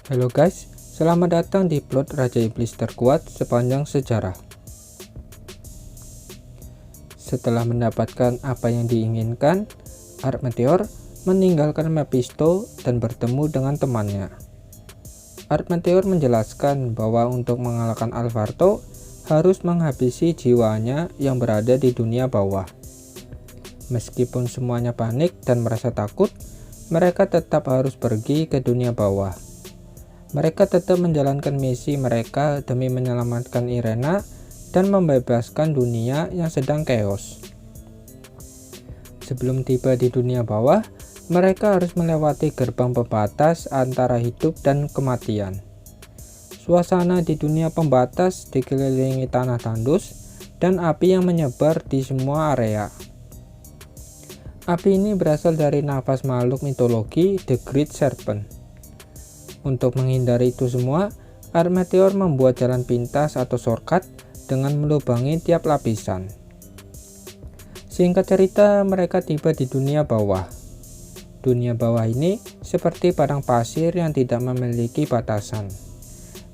Halo guys, selamat datang di plot Raja Iblis terkuat sepanjang sejarah. Setelah mendapatkan apa yang diinginkan, Arch-Meteor meninggalkan Mephisto dan bertemu dengan temannya. Arch-Meteor menjelaskan bahwa untuk mengalahkan Alvarto harus menghabisi jiwanya yang berada di dunia bawah. Meskipun semuanya panik dan merasa takut, mereka tetap harus pergi ke dunia bawah. Mereka tetap menjalankan misi mereka demi menyelamatkan Irena dan membebaskan dunia yang sedang chaos. Sebelum tiba di dunia bawah, mereka harus melewati gerbang pembatas antara hidup dan kematian. Suasana di dunia pembatas dikelilingi tanah tandus dan api yang menyebar di semua area. Api ini berasal dari nafas makhluk mitologi The Great Serpent. Untuk menghindari itu semua, Arch-Meteor membuat jalan pintas atau shortcut dengan melubangi tiap lapisan. Singkat cerita, mereka tiba di dunia bawah. Dunia bawah ini seperti padang pasir yang tidak memiliki batasan.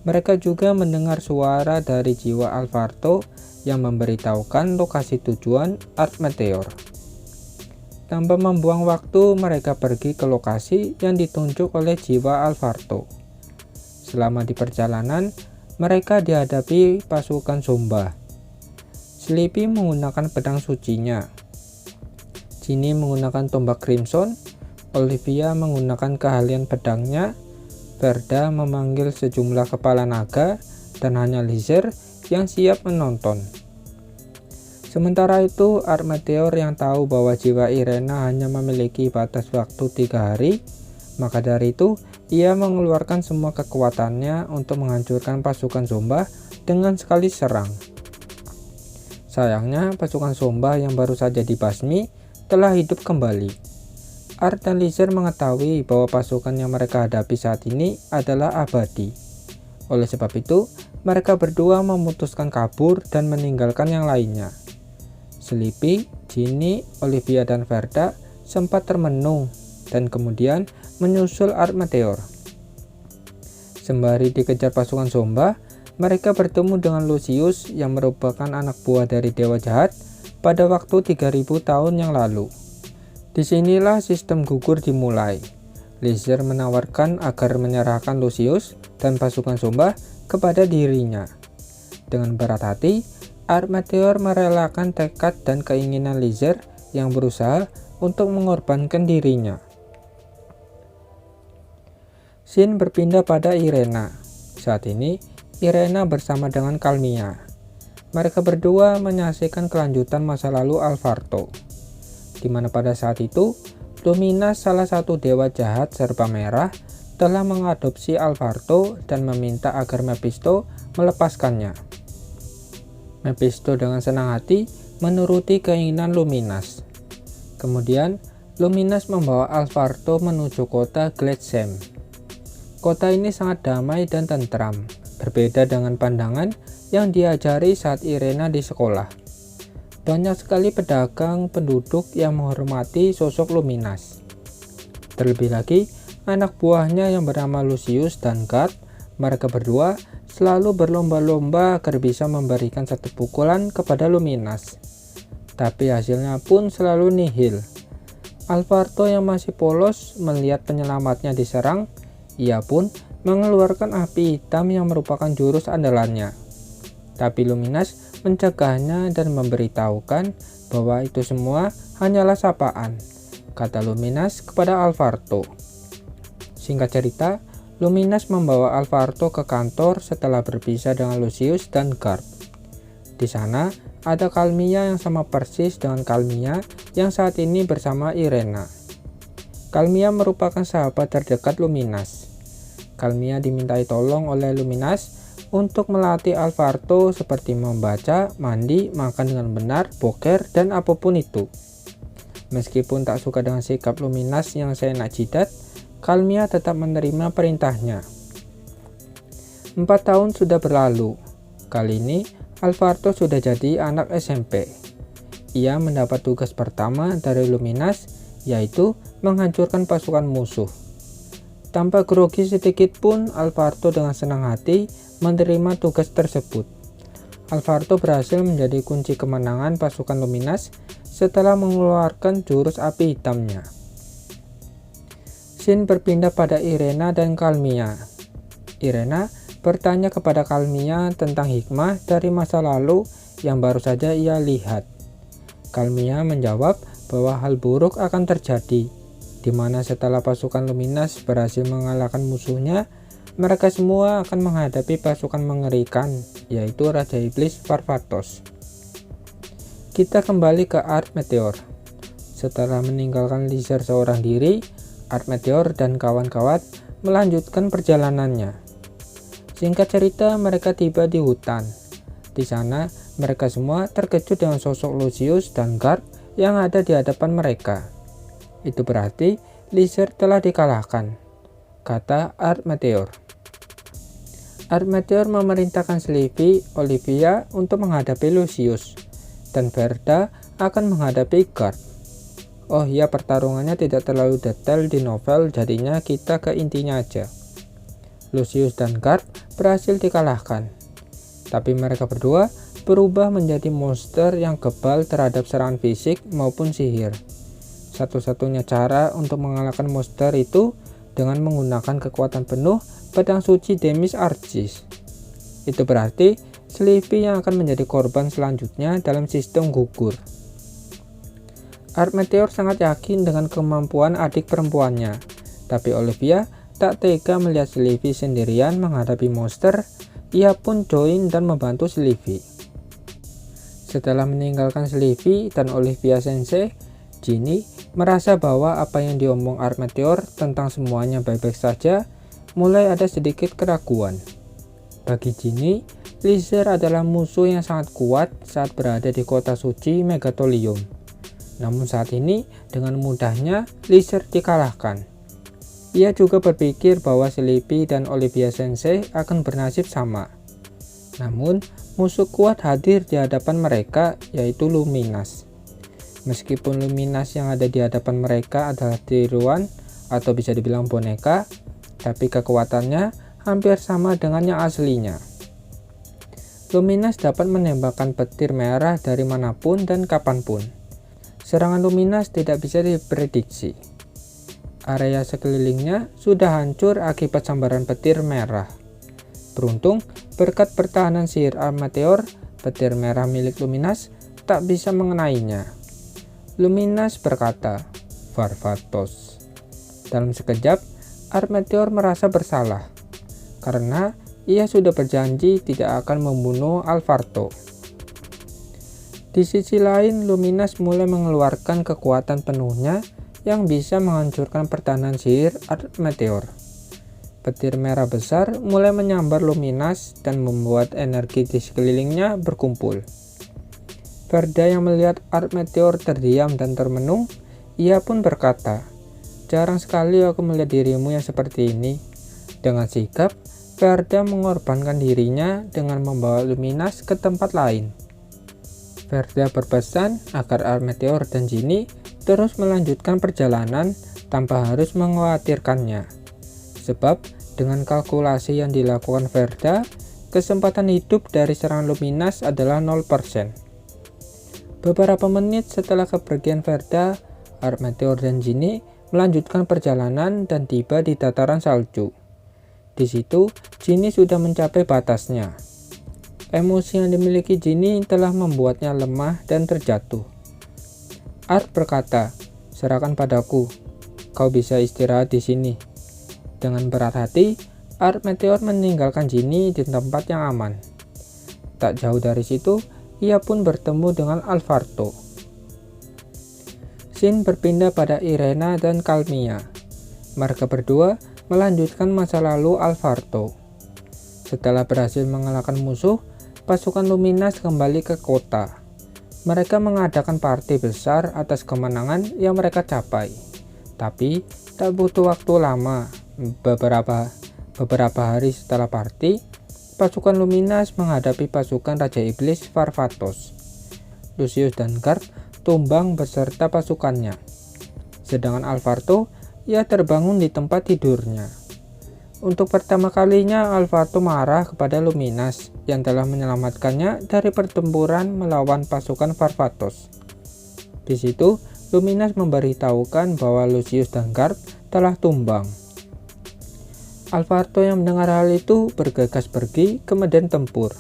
Mereka juga mendengar suara dari jiwa Alvarto yang memberitahukan lokasi tujuan Arch-Meteor. Tanpa membuang waktu, mereka pergi ke lokasi yang ditunjuk oleh jiwa Alvarto. Selama di perjalanan, mereka dihadapi pasukan Zomba. Sleepy menggunakan pedang sucinya. Ginny menggunakan tombak Crimson. Olivia menggunakan keahlian pedangnya. Verda memanggil sejumlah kepala naga, dan hanya Lizer yang siap menonton. Sementara itu, Arch-Meteor yang tahu bahwa jiwa Irena hanya memiliki batas waktu 3 hari, maka dari itu ia mengeluarkan semua kekuatannya untuk menghancurkan pasukan Zomba dengan sekali serang. Sayangnya, pasukan Zomba yang baru saja dibasmi telah hidup kembali. Arch dan Lizer mengetahui bahwa pasukan yang mereka hadapi saat ini adalah abadi. Oleh sebab itu, mereka berdua memutuskan kabur dan meninggalkan yang lainnya. Sleepy, Ginny, Olivia, dan Verda sempat termenung dan kemudian menyusul Arch-Meteor. Sembari dikejar pasukan Zomba, mereka bertemu dengan Lucius yang merupakan anak buah dari Dewa Jahat pada waktu 3000 tahun yang lalu. Disinilah sistem gugur dimulai. Lizer menawarkan agar menyerahkan Lucius dan pasukan Zomba kepada dirinya. Dengan berat hati, Arch-Meteor merelakan tekad dan keinginan Lizer yang berusaha untuk mengorbankan dirinya. Scene berpindah pada Irena. Saat ini, Irena bersama dengan Calmia. Mereka berdua menyaksikan kelanjutan masa lalu Alvarto, di mana pada saat itu, Luminas, salah satu dewa jahat serba merah, telah mengadopsi Alvarto dan meminta agar Mephisto melepaskannya. Mephisto dengan senang hati menuruti keinginan Luminas. Kemudian, Luminas membawa Alvarto menuju kota Gladsham. Kota ini sangat damai dan tentram, berbeda dengan pandangan yang diajari saat Irena di sekolah. Banyak sekali pedagang penduduk yang menghormati sosok Luminas. Terlebih lagi, anak buahnya yang bernama Lucius dan Guard, mereka berdua selalu berlomba-lomba agar bisa memberikan satu pukulan kepada Luminas. Tapi hasilnya pun selalu nihil. Alvarto yang masih polos melihat penyelamatnya diserang, ia pun mengeluarkan api hitam yang merupakan jurus andalannya. Tapi Luminas mencegahnya dan memberitahukan bahwa itu semua hanyalah sapaan, kata Luminas kepada Alvarto. Singkat cerita, Luminas membawa Alvarto ke kantor setelah berpisah dengan Lucius dan Guard. Di sana, ada Calmia yang sama persis dengan Calmia yang saat ini bersama Irena. Calmia merupakan sahabat terdekat Luminas. Calmia dimintai tolong oleh Luminas untuk melatih Alvarto seperti membaca, mandi, makan dengan benar, boker, dan apapun itu. Meskipun tak suka dengan sikap Luminas yang seenak jidat, Calmia tetap menerima perintahnya. 4 tahun sudah berlalu. Kali ini, Alvarto sudah jadi anak SMP. Ia mendapat tugas pertama dari Luminas, yaitu menghancurkan pasukan musuh. Tanpa grogi sedikit pun, Alvarto dengan senang hati menerima tugas tersebut. Alvarto berhasil menjadi kunci kemenangan pasukan Luminas setelah mengeluarkan jurus api hitamnya. Scene berpindah pada Irena dan Calmia. Irena bertanya kepada Calmia tentang hikmah dari masa lalu yang baru saja ia lihat. Calmia menjawab bahwa hal buruk akan terjadi, di mana setelah pasukan Luminas berhasil mengalahkan musuhnya, mereka semua akan menghadapi pasukan mengerikan, yaitu Raja Iblis Varvatos. Kita kembali ke Art Meteor. Setelah meninggalkan Lizer seorang diri, Art Meteor dan kawan-kawan melanjutkan perjalanannya. Singkat cerita, mereka tiba di hutan. Di sana, mereka semua terkejut dengan sosok Lucius dan Garp yang ada di hadapan mereka. Itu berarti Lizer telah dikalahkan, kata Art Meteor. Art Meteor memerintahkan Sylvie, Olivia untuk menghadapi Lucius, dan Verda akan menghadapi Garp. Oh ya, pertarungannya tidak terlalu detail di novel, jadinya kita ke intinya aja. Lucius dan Garp berhasil dikalahkan, tapi mereka berdua berubah menjadi monster yang kebal terhadap serangan fisik maupun sihir. Satu-satunya cara untuk mengalahkan monster itu dengan menggunakan kekuatan penuh pedang suci Demis Arcis. Itu berarti Sylvie yang akan menjadi korban selanjutnya dalam sistem gugur. Art Meteor sangat yakin dengan kemampuan adik perempuannya, tapi Olivia tak tega melihat Sylvie sendirian menghadapi monster. Ia pun join dan membantu Sylvie. Setelah meninggalkan Sylvie dan Olivia Sensei, Ginny merasa bahwa apa yang diomong Art Meteor tentang semuanya baik-baik saja mulai ada sedikit keraguan. Bagi Ginny, Lizer adalah musuh yang sangat kuat saat berada di kota suci Megatolium. Namun saat ini dengan mudahnya Lizer dikalahkan. Ia juga berpikir bahwa Sylvie dan Olivia Sensei akan bernasib sama. Namun musuh kuat hadir di hadapan mereka, yaitu Luminas. Meskipun Luminas yang ada di hadapan mereka adalah tiruan atau bisa dibilang boneka, tapi kekuatannya hampir sama dengan yang aslinya. Luminas dapat menembakkan petir merah dari manapun dan kapanpun. Serangan Luminas tidak bisa diprediksi. Area sekelilingnya sudah hancur akibat sambaran petir merah. Beruntung, berkat pertahanan sihir Art Meteor, petir merah milik Luminas tak bisa mengenainya. Luminas berkata, "Varvatos." Dalam sekejap, Art Meteor merasa bersalah, karena ia sudah berjanji tidak akan membunuh Alvarto. Di sisi lain, Luminas mulai mengeluarkan kekuatan penuhnya yang bisa menghancurkan pertahanan sihir Art Meteor. Petir merah besar mulai menyambar Luminas dan membuat energi di sekelilingnya berkumpul. Verda yang melihat Art Meteor terdiam dan termenung, ia pun berkata, "Jarang sekali aku melihat dirimu yang seperti ini." Dengan sigap, Verda mengorbankan dirinya dengan membawa Luminas ke tempat lain. Verda berpesan agar Art Meteor dan Ginny terus melanjutkan perjalanan tanpa harus mengkhawatirkannya. Sebab dengan kalkulasi yang dilakukan Verda, kesempatan hidup dari serangan Luminas adalah 0%. Beberapa menit setelah kepergian Verda, Art Meteor dan Ginny melanjutkan perjalanan dan tiba di dataran salju. Di situ, Ginny sudah mencapai batasnya. Emosi yang dimiliki Ginny telah membuatnya lemah dan terjatuh. Art berkata, "Serahkan padaku, kau bisa istirahat di sini." Dengan berat hati, Art Meteor meninggalkan Ginny di tempat yang aman. Tak jauh dari situ, ia pun bertemu dengan Alvarto. Scene berpindah pada Irena dan Calmia. Mereka berdua melanjutkan masa lalu Alvarto. Setelah berhasil mengalahkan musuh, pasukan Luminas kembali ke kota. Mereka mengadakan party besar atas kemenangan yang mereka capai. Tapi tak butuh waktu lama. Beberapa hari setelah party, pasukan Luminas menghadapi pasukan Raja Iblis Varvatos. Lucius dan Garp tumbang beserta pasukannya. Sedangkan Alvarto, ia terbangun di tempat tidurnya. Untuk pertama kalinya Alvarto marah kepada Luminas yang telah menyelamatkannya dari pertempuran melawan pasukan Varvatos. Di situ Luminas memberitahukan bahwa Lucius dan Garp telah tumbang. Alvarto yang mendengar hal itu bergegas pergi ke medan tempur.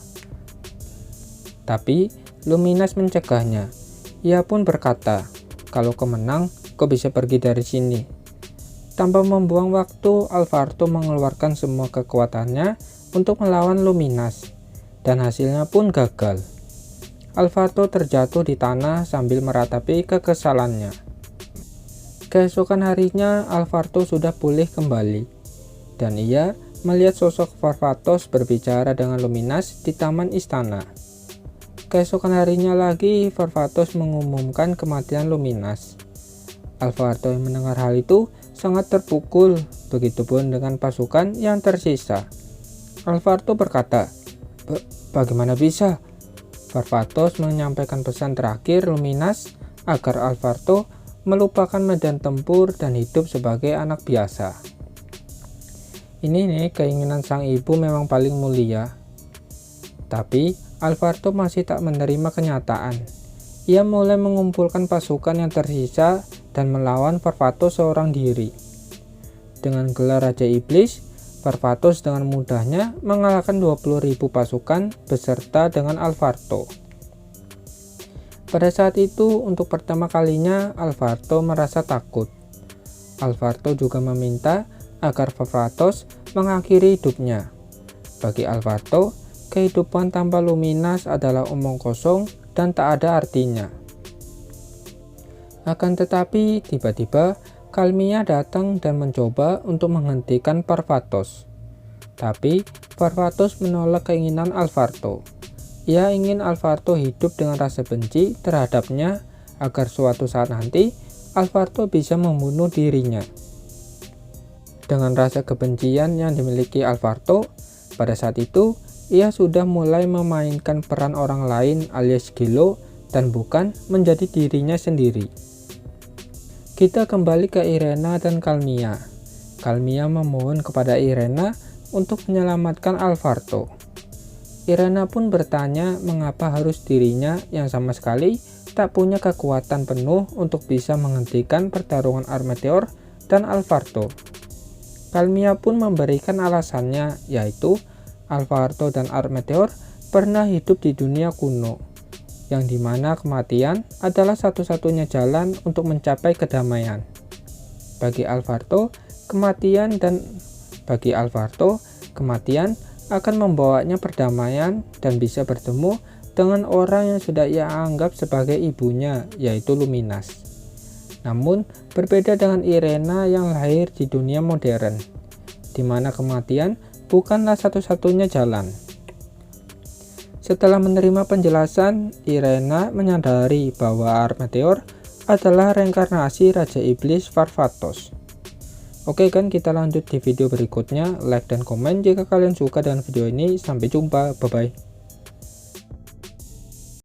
Tapi Luminas mencegahnya. Ia pun berkata, "Kalau kau menang, kau bisa pergi dari sini." Tanpa membuang waktu, Alvarto mengeluarkan semua kekuatannya untuk melawan Luminas, dan hasilnya pun gagal. Alvarto terjatuh di tanah sambil meratapi kekesalannya. Keesokan harinya, Alvarto sudah pulih kembali, dan ia melihat sosok Varvatos berbicara dengan Luminas di taman istana. Keesokan harinya lagi, Varvatos mengumumkan kematian Luminas. Alvarto yang mendengar hal itu sangat terpukul, begitupun dengan pasukan yang tersisa. Alvarto berkata, "Bagaimana bisa?" Varvatos menyampaikan pesan terakhir Luminas agar Alvarto melupakan medan tempur dan hidup sebagai anak biasa. Ini nih, keinginan sang ibu memang paling mulia. Tapi Alvarto masih tak menerima kenyataan. Ia mulai mengumpulkan pasukan yang tersisa dan melawan Varvatos seorang diri. Dengan gelar Raja Iblis, Varvatos dengan mudahnya mengalahkan 20.000 pasukan beserta dengan Alvarto. Pada saat itu, untuk pertama kalinya Alvarto merasa takut. Alvarto juga meminta agar Varvatos mengakhiri hidupnya. Bagi Alvarto, kehidupan tanpa Luminas adalah omong kosong dan tak ada artinya. Akan tetapi, tiba-tiba Kalmia datang dan mencoba untuk menghentikan Varvatos. Tapi Varvatos menolak keinginan Alvarto. Ia ingin Alvarto hidup dengan rasa benci terhadapnya agar suatu saat nanti Alvarto bisa membunuh dirinya. Dengan rasa kebencian yang dimiliki Alvarto, pada saat itu ia sudah mulai memainkan peran orang lain alias Gelo dan bukan menjadi dirinya sendiri. Kita kembali ke Irena dan Kalmia. Kalmia memohon kepada Irena untuk menyelamatkan Alvarto. Irena pun bertanya mengapa harus dirinya yang sama sekali tak punya kekuatan penuh untuk bisa menghentikan pertarungan Armeteor dan Alvarto. Kalmia pun memberikan alasannya, yaitu Alvarto dan Armeteor pernah hidup di dunia kuno, yang dimana kematian adalah satu-satunya jalan untuk mencapai kedamaian. Bagi Alvarto, kematian akan membawanya perdamaian dan bisa bertemu dengan orang yang sudah ia anggap sebagai ibunya, yaitu Luminas. Namun, berbeda dengan Irena yang lahir di dunia modern, di mana kematian bukanlah satu-satunya jalan. Setelah menerima penjelasan, Irena menyadari bahwa Armeteor adalah reinkarnasi Raja Iblis Varvatos. Oke kan, kita lanjut di video berikutnya. Like dan komen jika kalian suka dengan video ini. Sampai jumpa, bye bye.